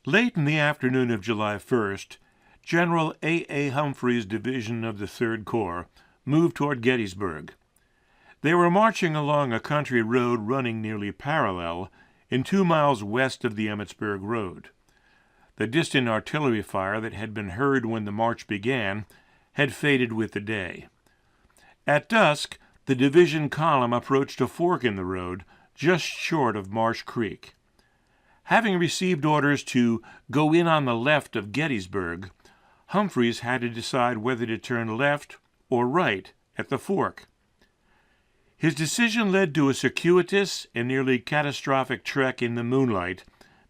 Late in the afternoon of July 1st, General A. Humphrey's division of the Third Corps moved toward Gettysburg. They were marching along a country road running nearly parallel and 2 miles west of the Emmitsburg Road. The distant artillery fire that had been heard when the march began had faded with the day. At dusk, the division column approached a fork in the road just short of Marsh Creek. Having received orders to go in on the left of Gettysburg, Humphreys had to decide whether to turn left or right at the fork. His decision led to a circuitous and nearly catastrophic trek in the moonlight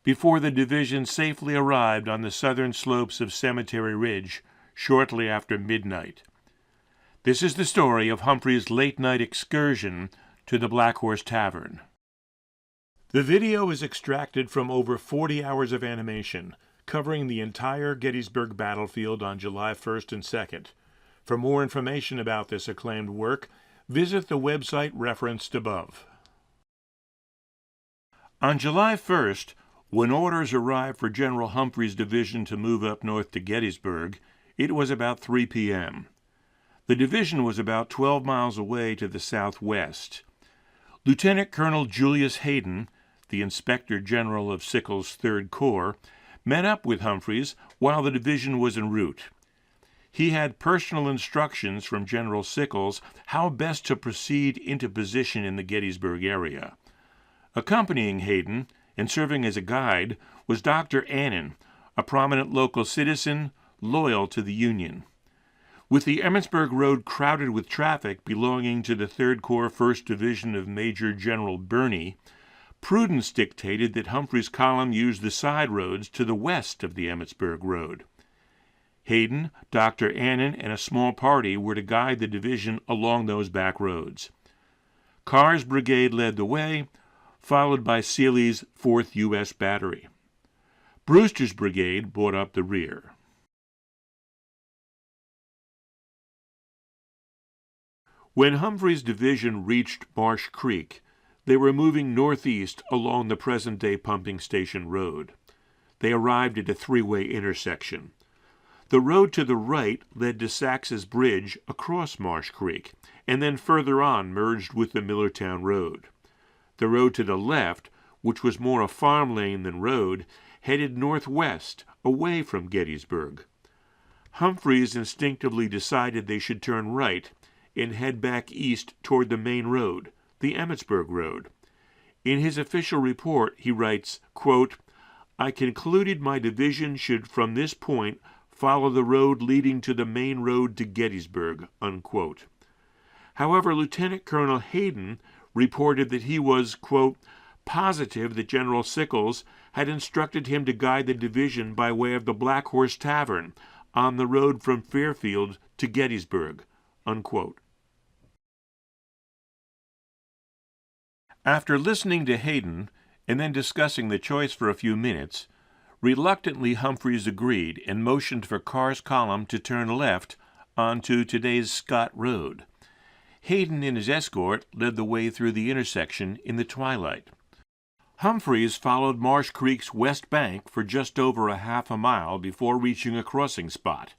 before the division safely arrived on the southern slopes of Cemetery Ridge shortly after midnight. This is the story of Humphrey's late-night excursion to the Blackhorse Tavern. The video is extracted from over 40 hours of animation, covering the entire Gettysburg battlefield on July 1st and 2nd. For more information about this acclaimed work, visit the website referenced above. On July 1st, when orders arrived for General Humphrey's division to move up north to Gettysburg, it was about 3 p.m. The division was about 12 miles away to the southwest. Lieutenant Colonel Julius Hayden, the Inspector General of Sickles' Third Corps, met up with Humphreys while the division was en route. He had personal instructions from General Sickles how best to proceed into position in the Gettysburg area. Accompanying Hayden and serving as a guide was Dr. Annan, a prominent local citizen loyal to the Union. With the Emmitsburg Road crowded with traffic belonging to the Third Corps 1st Division of Major General Birney, prudence dictated that Humphrey's column use the side roads to the west of the Emmitsburg Road. Hayden, Dr. Annan, and a small party were to guide the division along those back roads. Carr's brigade led the way, followed by Seeley's 4th U.S. Battery. Brewster's brigade brought up the rear. When Humphrey's division reached Marsh Creek, they were moving northeast along the present-day pumping station road. They arrived at a three-way intersection. The road to the right led to Saxe's Bridge across Marsh Creek, and then further on merged with the Millertown Road. The road to the left, which was more a farm lane than road, headed northwest, away from Gettysburg. Humphreys instinctively decided they should turn right and head back east toward the main road, the Emmitsburg Road. In his official report, he writes, quote, "I concluded my division should from this point follow the road leading to the main road to Gettysburg," unquote. However, Lieutenant Colonel Hayden reported that he was, quote, "positive that General Sickles had instructed him to guide the division by way of the Blackhorse Tavern on the road from Fairfield to Gettysburg," unquote. After listening to Hayden and then discussing the choice for a few minutes, reluctantly Humphreys agreed and motioned for Carr's column to turn left onto today's Scott Road. Hayden and his escort led the way through the intersection in the twilight. Humphreys followed Marsh Creek's west bank for just over a half a mile before reaching a crossing spot.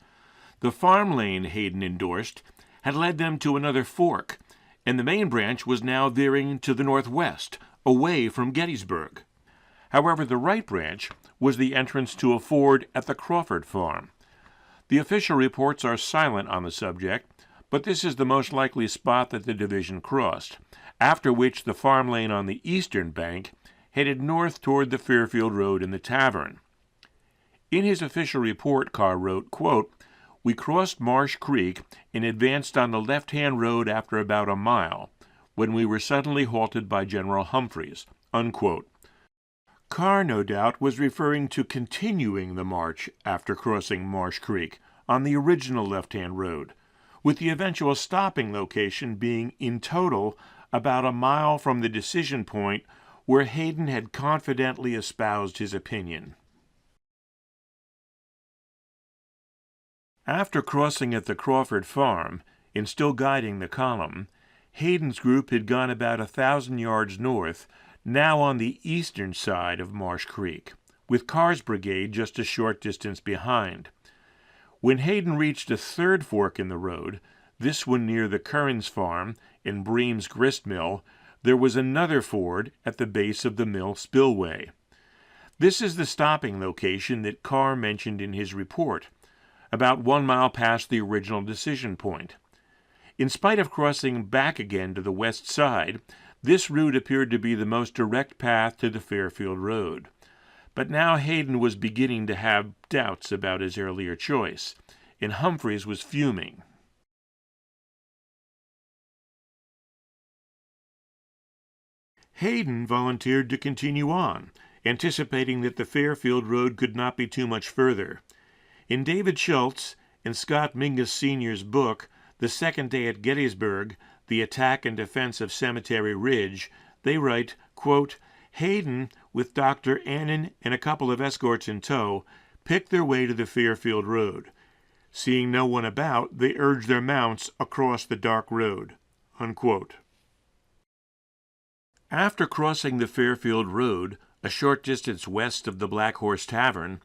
The farm lane Hayden endorsed had led them to another fork, and the main branch was now veering to the northwest, away from Gettysburg. However, the right branch was the entrance to a ford at the Crawford farm. The official reports are silent on the subject, but this is the most likely spot that the division crossed, after which the farm lane on the eastern bank headed north toward the Fairfield Road and the Tavern. In his official report, Carr wrote, quote, "We crossed Marsh Creek and advanced on the left-hand road after about a mile, when we were suddenly halted by General Humphreys," unquote. Carr, no doubt, was referring to continuing the march after crossing Marsh Creek on the original left-hand road, with the eventual stopping location being in total about a mile from the decision point where Hayden had confidently espoused his opinion. After crossing at the Crawford farm and still guiding the column, Hayden's group had gone about 1,000 yards north, now on the eastern side of Marsh Creek, with Carr's brigade just a short distance behind. When Hayden reached a third fork in the road, this one near the Curran's farm and Bream's grist mill, there was another ford at the base of the mill spillway. This is the stopping location that Carr mentioned in his report, about 1 mile past the original decision point. In spite of crossing back again to the west side, this route appeared to be the most direct path to the Fairfield Road. But now Hayden was beginning to have doubts about his earlier choice, and Humphreys was fuming. Hayden volunteered to continue on, anticipating that the Fairfield Road could not be too much further. In David Schultz and Scott Mingus Sr.'s book, The Second Day at Gettysburg, The Attack and Defense of Cemetery Ridge, they write, quote, Hayden, with Dr. Annan and a couple of escorts in tow, picked their way to the Fairfield Road. Seeing no one about, they urged their mounts across the dark road. Unquote. After crossing the Fairfield Road, a short distance west of the Blackhorse Tavern,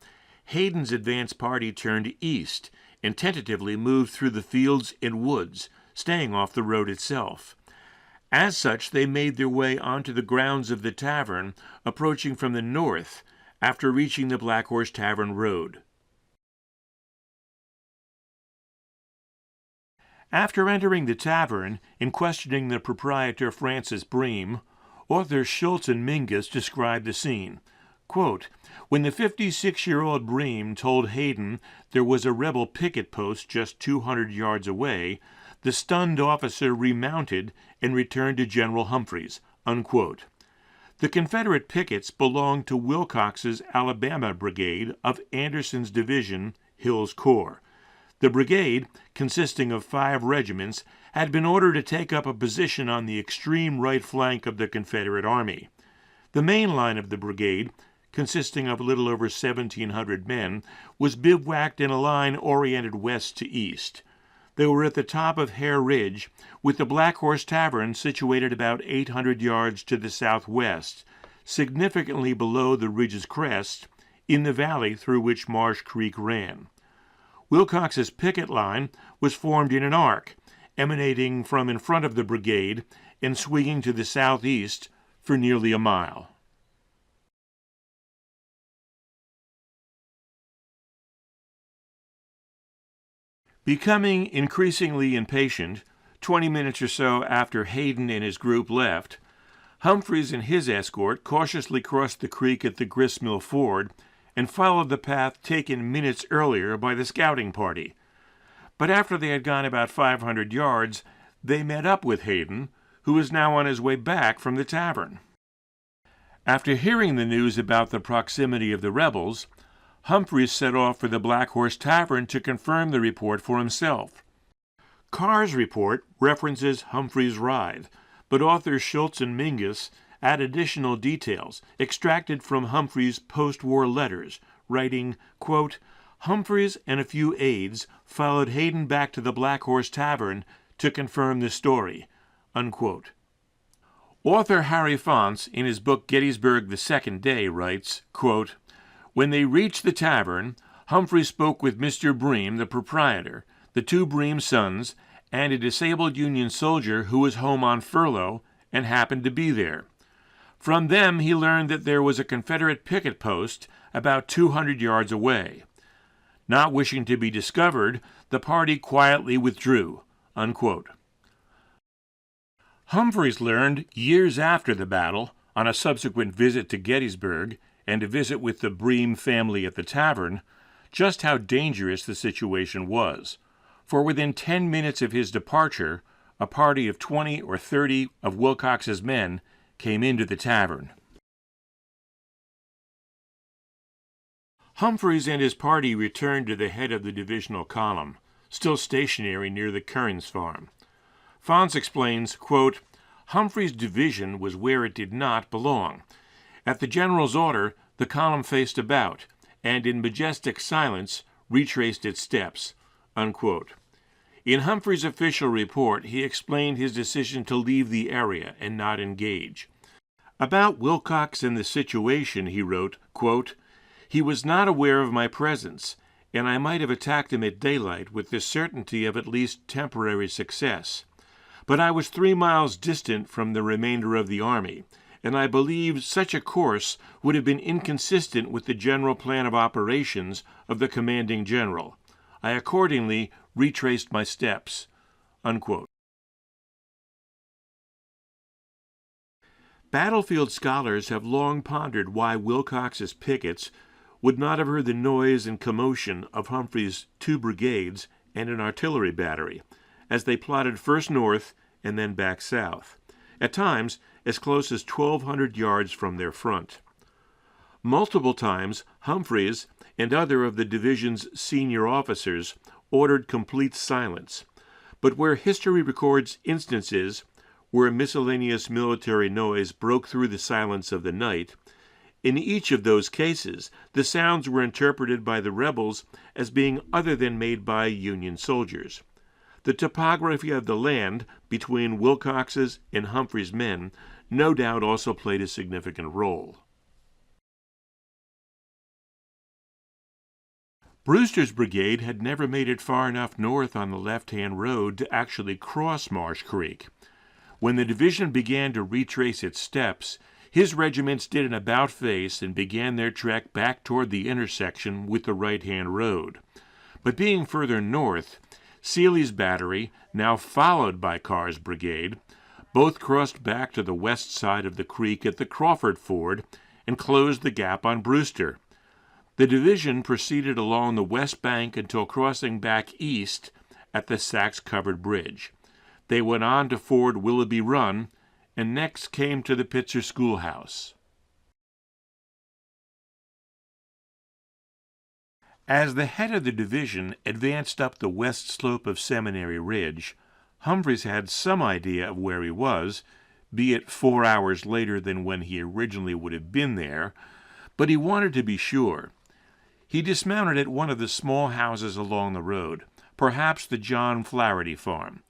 Hayden's advance party turned east and tentatively moved through the fields and woods, staying off the road itself. As such, they made their way onto the grounds of the tavern, approaching from the north after reaching the Blackhorse Tavern Road. After entering the tavern and questioning the proprietor Francis Bream, authors Schultz and Mingus described the scene. Quote, when the 56-year-old Bream told Hayden there was a rebel picket post just 200 yards away, the stunned officer remounted and returned to General Humphreys. Unquote. The Confederate pickets belonged to Wilcox's Alabama Brigade of Anderson's division, Hill's Corps. The brigade, consisting of 5 regiments, had been ordered to take up a position on the extreme right flank of the Confederate Army. The main line of the brigade, consisting of a little over 1,700 men, was bivouacked in a line oriented west to east. They were at the top of Hare Ridge, with the Blackhorse Tavern situated about 800 yards to the southwest, significantly below the ridge's crest, in the valley through which Marsh Creek ran. Wilcox's picket line was formed in an arc, emanating from in front of the brigade and swinging to the southeast for nearly a mile. Becoming increasingly impatient, 20 minutes or so after Hayden and his group left, Humphreys and his escort cautiously crossed the creek at the Gristmill Ford and followed the path taken minutes earlier by the scouting party. But after they had gone about 500 yards, they met up with Hayden, who was now on his way back from the tavern. After hearing the news about the proximity of the rebels, Humphreys set off for the Blackhorse Tavern to confirm the report for himself. Carr's report references Humphreys' ride, but authors Schultz and Mingus add additional details extracted from Humphreys' post-war letters, writing, quote, Humphreys and a few aides followed Hayden back to the Blackhorse Tavern to confirm the story. Unquote. Author Harry Fonce, in his book Gettysburg, The Second Day, writes, quote, when they reached the tavern, Humphrey spoke with Mr. Bream, the proprietor, the 2 Bream sons, and a disabled Union soldier who was home on furlough and happened to be there. From them he learned that there was a Confederate picket post about 200 yards away. Not wishing to be discovered, the party quietly withdrew. Unquote. Humphreys learned years after the battle, on a subsequent visit to Gettysburg, and a visit with the Bream family at the tavern, just how dangerous the situation was. For within 10 minutes of his departure, a party of 20 or 30 of Wilcox's men came into the tavern. Humphreys and his party returned to the head of the divisional column, still stationary near the Curran's farm. Fonce explains, quote, Humphreys' division was where it did not belong. At the general's order, the column faced about, and in majestic silence retraced its steps. Unquote. In Humphreys' official report, he explained his decision to leave the area and not engage. About Wilcox and the situation, he wrote, quote, He was not aware of my presence, and I might have attacked him at daylight with the certainty of at least temporary success. But I was 3 miles distant from the remainder of the army, and I believed such a course would have been inconsistent with the general plan of operations of the commanding general. I accordingly retraced my steps." Unquote. Battlefield scholars have long pondered why Wilcox's pickets would not have heard the noise and commotion of Humphrey's 2 brigades and an artillery battery, as they plodded first north and then back south, at times as close as 1,200 yards from their front. Multiple times, Humphreys and other of the division's senior officers ordered complete silence, but where history records instances where miscellaneous military noise broke through the silence of the night, in each of those cases the sounds were interpreted by the rebels as being other than made by Union soldiers. The topography of the land between Wilcox's and Humphrey's men no doubt also played a significant role. Brewster's brigade had never made it far enough north on the left-hand road to actually cross Marsh Creek. When the division began to retrace its steps, his regiments did an about-face and began their trek back toward the intersection with the right-hand road. But being further north, Seeley's battery, now followed by Carr's brigade, both crossed back to the west side of the creek at the Crawford Ford and closed the gap on Brewster. The division proceeded along the west bank until crossing back east at the Sachs-covered bridge. They went on to ford Willoughby Run, and next came to the Pitzer Schoolhouse. As the head of the division advanced up the west slope of Seminary Ridge, Humphreys had some idea of where he was, be it 4 hours later than when he originally would have been there, but he wanted to be sure. He dismounted at one of the small houses along the road, perhaps the John Flaherty farm.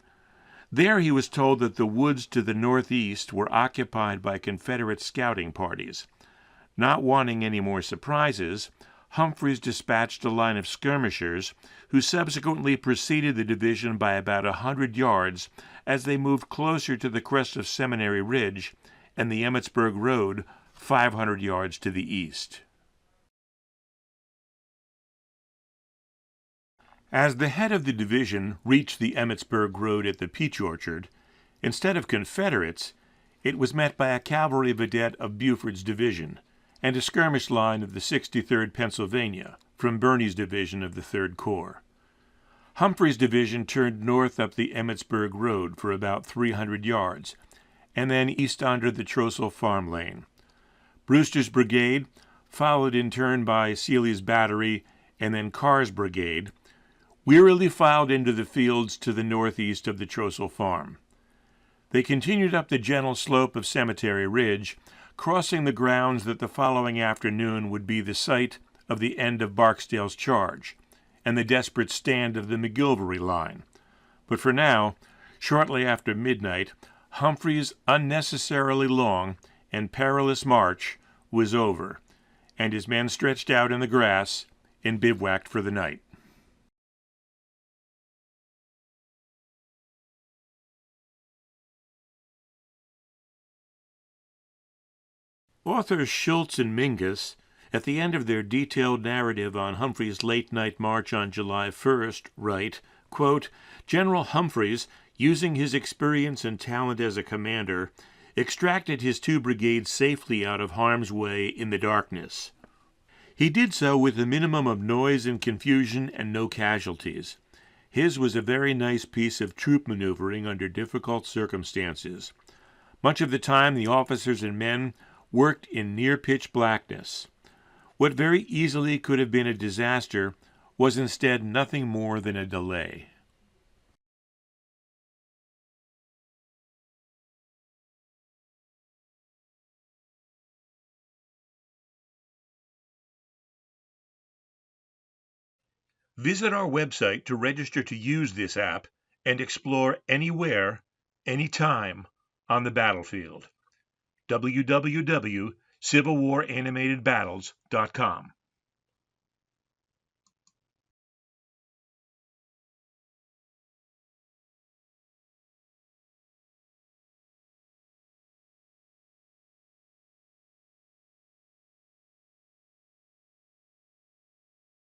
There he was told that the woods to the northeast were occupied by Confederate scouting parties. Not wanting any more surprises, Humphreys dispatched a line of skirmishers who subsequently preceded the division by about 100 yards as they moved closer to the crest of Seminary Ridge and the Emmitsburg Road 500 yards to the east. As the head of the division reached the Emmitsburg Road at the Peach Orchard, instead of Confederates, it was met by a cavalry vedette of Buford's division and a skirmish line of the 63rd Pennsylvania from Birney's division of the 3rd Corps. Humphrey's division turned north up the Emmitsburg Road for about 300 yards, and then east onto the Trossel Farm Lane. Brewster's brigade, followed in turn by Seeley's battery and then Carr's brigade, wearily filed into the fields to the northeast of the Trossel Farm. They continued up the gentle slope of Cemetery Ridge, crossing the grounds that the following afternoon would be the site of the end of Barksdale's charge and the desperate stand of the McGilvery line. But for now, shortly after midnight, Humphrey's unnecessarily long and perilous march was over, and his men stretched out in the grass and bivouacked for the night. Authors Schultz and Mingus, at the end of their detailed narrative on Humphrey's late-night march on July 1st, write, quote, "General Humphreys, using his experience and talent as a commander, extracted his 2 brigades safely out of harm's way in the darkness. He did so with a minimum of noise and confusion and no casualties. His was a very nice piece of troop maneuvering under difficult circumstances. Much of the time the officers and men worked in near-pitch blackness. What very easily could have been a disaster was instead nothing more than a delay." Visit our website to register to use this app and explore anywhere, anytime on the battlefield. www.civilwaranimatedbattles.com